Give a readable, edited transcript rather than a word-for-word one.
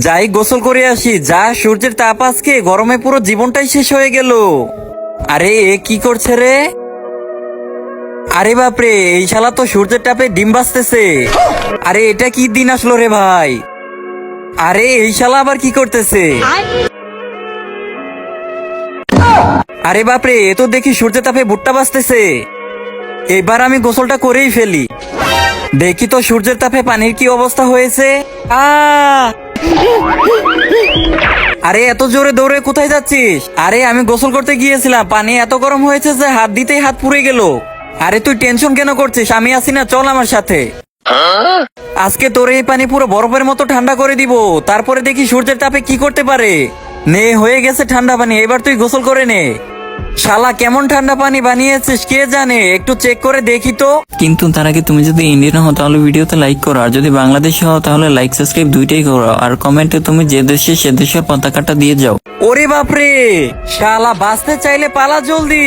যাই গোসল করে আসি। যা সূর্যের তাপ, আজকে গরমে পুরো জীবনটাই শেষ হয়ে গেল। আরে এ কি করছে রে? আরে বাপরে, এই শালা তো সূর্যের তাপে ডিম বাজতেছে। আরে এটা কি দিন আসলো রে ভাই? আরে এই শালা আবার কি করতেছে? আরে বাপরে, এ তো দেখি সূর্যের তাপে ভুট্টা বাজতেছে। এবার আমি গোসলটা করেই ফেলি। দেখি তো সূর্যের তাপে পানির কি অবস্থা হয়েছে। আরে এত জোরে দৌড়ে কোথায় যাচ্ছিস? আরে আমি গোসল করতে গিয়েছিলাম, পানি এত গরম হয়েছে যে হাত দিতেই হাত পুড়ে গেল। আরে তুই টেনশন কেন করছিস? আমি আছি না, চল আমার সাথে। আজকে তোর এই পানি পুরো বরফের মতো ঠান্ডা করে দিব, তারপরে দেখি সূর্যের তাপে কি করতে পারে। নে, হয়ে গেছে ঠান্ডা পানি, এবার তুই গোসল করে নে। শালা কেমন ঠান্ডা পানি বানিয়েছিস কে জানে, একটু চেক করে দেখি তো। কিন্তু তার আগে তুমি যদি ইন্ডিয়ান হও তাহলে ভিডিওতে লাইক করো, আর যদি বাংলাদেশি হও তাহলে লাইক সাবস্ক্রাইব দুইটাই করো, আর কমেন্টে তুমি যে দেশে সে দেশের পতাকাটা দিয়ে যাও। ওরে বাপরে, শালা বাঁচতে চাইলে পালা জলদি।